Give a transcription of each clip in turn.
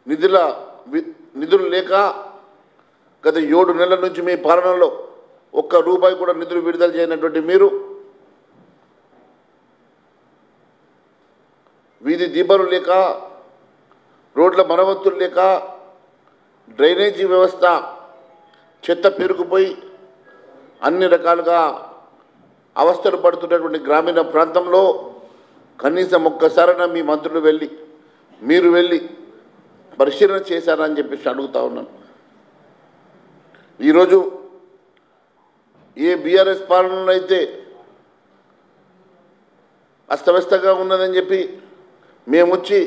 నిధులు లేక గత 7 నెలల నుంచి మీ పాలనలో ఒక్క రూపాయి కూడా నిధులు విడుదల చేయనటువంటి మీరు వీధి దీపాలు లేక రోడ్ల మరమ్మతులు లేక డ్రైనేజీ వ్యవస్థ చెత్త పేరుకుపోయి అన్ని రకాలుగా అవస్థలు పడుతున్నటువంటి గ్రామీణ ప్రాంతంలో కనీసం ఒక్కసారైనా మీ మంత్రులు మీరు వెళ్ళి పరిశీలన చేశారని చెప్పేసి అడుగుతా ఉన్నాను. ఈరోజు ఏ బీఆర్ఎస్ పాలనలో అయితే అస్తవ్యస్తంగా ఉన్నదని చెప్పి మేము వచ్చి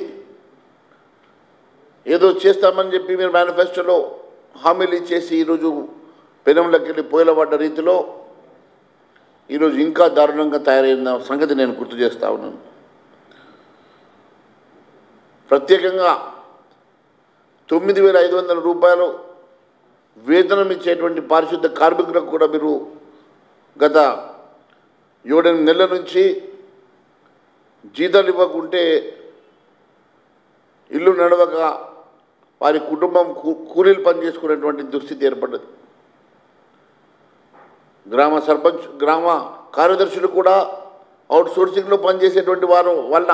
ఏదో చేస్తామని చెప్పి మీరు మేనిఫెస్టోలో హామీలు ఇచ్చేసి ఈరోజు పెనంలోకి వెళ్ళి పోయలబడ్డ రీతిలో ఈరోజు ఇంకా దారుణంగా తయారైన సంగతి నేను గుర్తు చేస్తూ ఉన్నాను. ప్రత్యేకంగా 9,500 రూపాయలు వేతనం ఇచ్చేటువంటి పారిశుద్ధ కార్మికులకు కూడా మీరు గత 7 నెలల నుంచి జీతాలు ఇవ్వకుంటే ఇల్లు నడవక వారి కుటుంబం కూలీలు పనిచేసుకునేటువంటి దుస్థితి ఏర్పడ్డది. గ్రామ సర్పంచ్ గ్రామ కార్యదర్శులు కూడా అవుట్సోర్సింగ్లో పనిచేసేటువంటి వారు వల్ల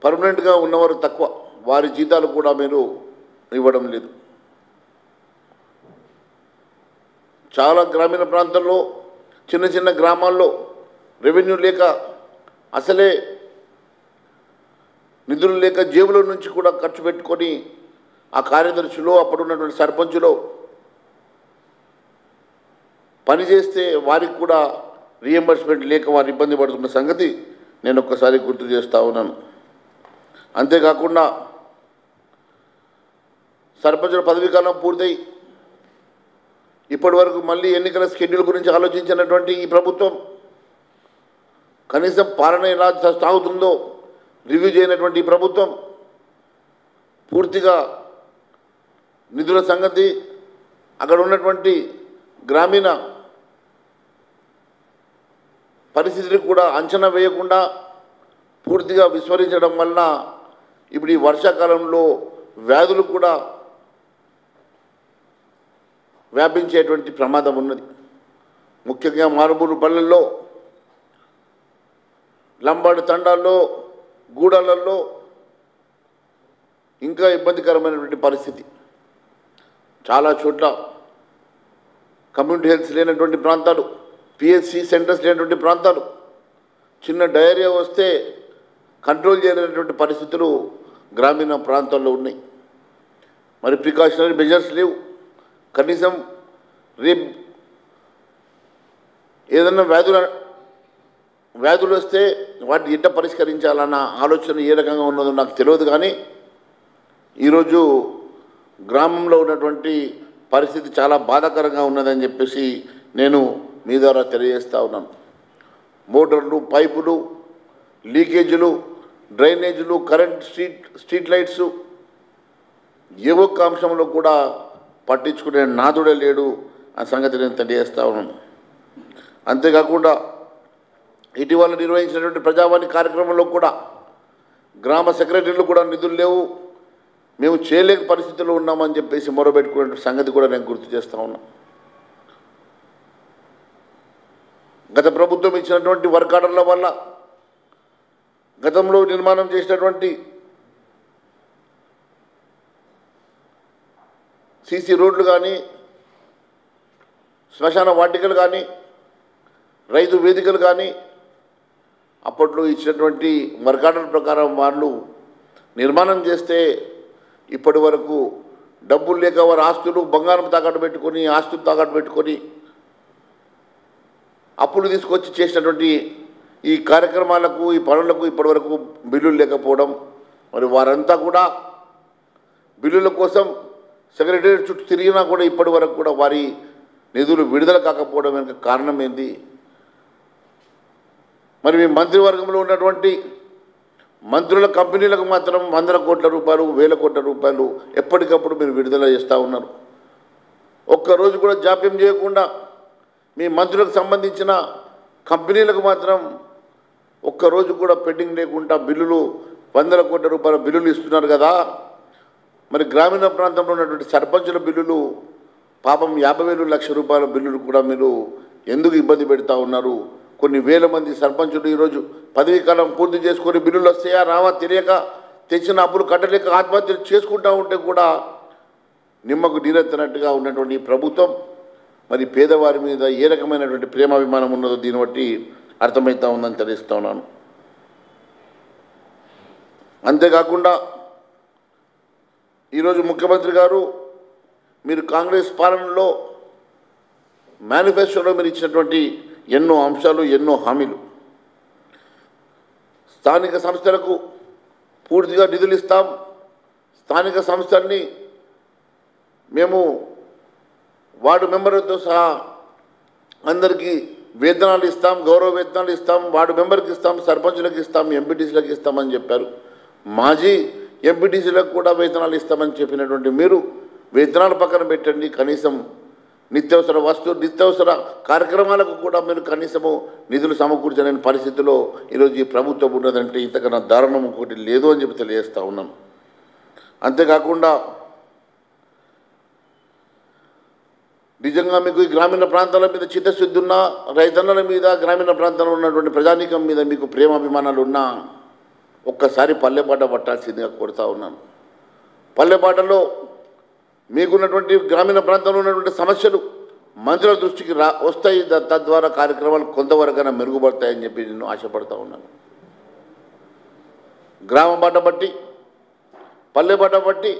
పర్మనెంట్గా ఉన్నవారు తక్కువ, వారి జీతాలు కూడా మీరు ఇవ్వడం లేదు. చాలా గ్రామీణ ప్రాంతాల్లో చిన్న చిన్న గ్రామాల్లో రెవెన్యూ లేక అసలే నిధులు లేక జేబుల నుంచి కూడా ఖర్చు పెట్టుకొని ఆ కార్యదర్శులు అప్పుడున్నటువంటి సర్పంచులు పనిచేస్తే వారికి కూడా రీఎంబర్స్మెంట్ లేక వారు ఇబ్బంది పడుతున్న సంగతి నేను ఒక్కసారి గుర్తు చేస్తూ ఉన్నాను. అంతేకాకుండా సర్పంచుల పదవీకాలం పూర్తయి ఇప్పటి వరకు మళ్ళీ ఎన్నికల షెడ్యూల్ గురించి ఆలోచించినటువంటి ఈ ప్రభుత్వం కనీసం పాలన ఎలా సాగుతుందో రివ్యూ చేయనటువంటి ఈ ప్రభుత్వం పూర్తిగా నిధుల సంగతి అక్కడ ఉన్నటువంటి గ్రామీణ పరిస్థితిని కూడా అంచనా వేయకుండా పూర్తిగా విస్మరించడం వలన ఇప్పుడు ఈ వర్షాకాలంలో వ్యాధులు కూడా వ్యాపించేటువంటి ప్రమాదం ఉన్నది. ముఖ్యంగా మారుమూరు పల్లెల్లో, లంబాడి తండాల్లో, గూడాలలో ఇంకా ఇబ్బందికరమైనటువంటి పరిస్థితి. చాలా చోట్ల కమ్యూనిటీ హెల్త్ లేనటువంటి ప్రాంతాలు, పిహెచ్సి సెంటర్స్ లేనటువంటి ప్రాంతాలు, చిన్న డయేరియా వస్తే కంట్రోల్ చేయలేనటువంటి పరిస్థితులు గ్రామీణ ప్రాంతాల్లో ఉన్నాయి. మరి ప్రికాషనరీ మెజర్స్ లేవు. కనీసం రేపు ఏదన్నా వ్యాధులు వస్తే వాటిని ఎట్లా పరిష్కరించాలన్న ఆలోచన ఏ రకంగా ఉన్నదో నాకు తెలియదు. కానీ ఈరోజు గ్రామంలో ఉన్నటువంటి పరిస్థితి చాలా బాధాకరంగా ఉన్నదని చెప్పేసి నేను మీ ద్వారా తెలియజేస్తూ ఉన్నాను. మోటార్లు, పైపులు, లీకేజీలు, డ్రైనేజీలు, కరెంట్, స్ట్రీట్ లైట్స్ ఏ ఒక్క అంశంలో కూడా పట్టించుకునే నాదుడే లేడు ఆ సంగతి నేను తెలియజేస్తూ ఉన్నాను. అంతేకాకుండా ఇటీవల నిర్వహించినటువంటి ప్రజావాణి కార్యక్రమంలో కూడా గ్రామ సెక్రటరీలు కూడా నిధులు లేవు, మేము చేయలేక పరిస్థితుల్లో ఉన్నామని చెప్పేసి మొరబెట్టుకునే సంగతి కూడా నేను గుర్తు చేస్తూ ఉన్నా. గత ప్రభుత్వం ఇచ్చినటువంటి వర్క్ ఆర్డర్ల వల్ల గతంలో నిర్మాణం చేసినటువంటి సీసీ రోడ్లు కానీ, శ్మశాన వాటికలు కానీ, రైతు వేదికలు కానీ అప్పట్లో ఇచ్చినటువంటి వర్క్ ఆర్డర్ ప్రకారం వాళ్ళు నిర్మాణం చేస్తే ఇప్పటి వరకు డబ్బులు లేక వారి ఆస్తులు బంగారం తాకట్టు పెట్టుకొని, ఆస్తులు తాకట్టు పెట్టుకొని అప్పులు తీసుకొచ్చి చేసినటువంటి ఈ కార్యక్రమాలకు, ఈ పనులకు ఇప్పటివరకు బిల్లులు లేకపోవడం, మరి వారంతా కూడా బిల్లుల కోసం సెక్రటేరియట్ చుట్టూ తిరిగినా కూడా ఇప్పటి వరకు కూడా వారి నిధులు విడుదల కాకపోవడం వెనుక కారణం ఏంది? మరి మీ మంత్రివర్గంలో ఉన్నటువంటి మంత్రుల కంపెనీలకు మాత్రం 100 కోట్ల రూపాయలు, 1000 కోట్ల రూపాయలు ఎప్పటికప్పుడు మీరు విడుదల చేస్తూ ఉన్నారు. ఒక్కరోజు కూడా జాప్యం చేయకుండా మీ మంత్రులకు సంబంధించిన కంపెనీలకు మాత్రం ఒక్కరోజు కూడా పెండింగ్ లేకుండా బిల్లులు వందల కోట్ల రూపాయల బిల్లులు ఇస్తున్నారు కదా, మరి గ్రామీణ ప్రాంతంలో ఉన్నటువంటి సర్పంచుల బిల్లులు పాపం 50,000 లక్ష రూపాయల బిల్లులు కూడా మీరు ఎందుకు ఇబ్బంది పెడతా ఉన్నారు? కొన్ని వేల మంది సర్పంచులు ఈరోజు పదవీ కాలం పూర్తి చేసుకొని బిల్లులు వస్తాయా రావా తెలియక తెచ్చిన అప్పులు కట్టలేక ఆత్మహత్యలు చేసుకుంటూ ఉంటే కూడా నిమ్మకు నీరెత్తనట్టుగా ఉన్నటువంటి ఈ ప్రభుత్వం మరి పేదవారి మీద ఏ రకమైనటువంటి ప్రేమాభిమానం ఉన్నదో దీన్ని బట్టి అర్థమవుతా ఉందని తెలుస్తూ ఉన్నాను. అంతేకాకుండా ఈరోజు ముఖ్యమంత్రి గారు మీరు కాంగ్రెస్ పాలనలో మేనిఫెస్టోలో మీరు ఇచ్చినటువంటి ఎన్నో అంశాలు, ఎన్నో హామీలు, స్థానిక సంస్థలకు పూర్తిగా నిధులు ఇస్తాం, స్థానిక సంస్థల్ని మేము వార్డు మెంబర్లతో సహా అందరికీ వేతనాలు ఇస్తాం, గౌరవ వేతనాలు ఇస్తాం, వార్డు మెంబర్కి ఇస్తాం, సర్పంచులకు ఇస్తాం, ఎంపీటీసీలకు ఇస్తామని చెప్పారు. మాజీ ఎంపీటీసీలకు కూడా వేతనాలు ఇస్తామని చెప్పినటువంటి మీరు వేతనాలు పక్కన పెట్టండి, కనీసం నిత్యావసర కార్యక్రమాలకు కూడా మీరు కనీసము నిధులు సమకూర్చలేని పరిస్థితిలో ఈరోజు ఈ ప్రభుత్వం ఉన్నదంటే ఇంతకన్నా దారుణం ఇంకోటి లేదు అని చెప్పి తెలియజేస్తూ ఉన్నాను. అంతేకాకుండా నిజంగా మీకు ఈ గ్రామీణ ప్రాంతాల మీద చిత్తశుద్ధి ఉన్నా, రైతన్నల మీద, గ్రామీణ ప్రాంతంలో ఉన్నటువంటి ప్రజానీకం మీద మీకు ప్రేమాభిమానాలు ఉన్నా ఒక్కసారి పల్లెపాట పట్టాల్సిందిగా కోరుతా ఉన్నాను. పల్లెపాటలో మీకున్నటువంటి గ్రామీణ ప్రాంతంలో ఉన్నటువంటి సమస్యలు మంత్రుల దృష్టికి వస్తాయి, తద్వారా కార్యక్రమాలు కొంతవరకైనా మెరుగుపడతాయని చెప్పి నేను ఆశపడతా ఉన్నాను. గ్రామ బాట బట్టి, పల్లె బాట బట్టి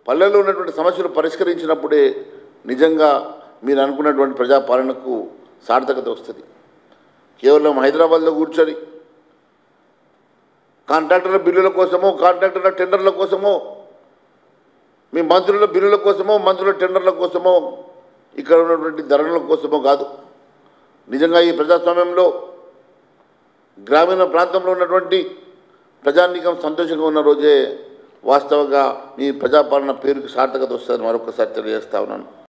పల్లెల్లో ఉన్నటువంటి సమస్యలు పరిష్కరించినప్పుడే నిజంగా మీరు అనుకున్నటువంటి ప్రజాపాలనకు సార్థకత వస్తుంది. కేవలం హైదరాబాద్లో కూర్చొని కాంట్రాక్టర్ల బిల్లుల కోసమో, కాంట్రాక్టర్ల టెండర్ల కోసమో, మీ మంత్రుల బిల్లుల కోసమో, మంత్రుల టెండర్ల కోసమో, ఇక్కడ ఉన్నటువంటి ధరల కోసమో కాదు. నిజంగా ఈ ప్రజాస్వామ్యంలో గ్రామీణ ప్రాంతంలో ఉన్నటువంటి ప్రజానీకం సంతోషంగా ఉన్న రోజే వాస్తవంగా మీ ప్రజాపాలన పేరుకి సార్థకత వస్తుందని మరొకసారి తెలియజేస్తా ఉన్నాను.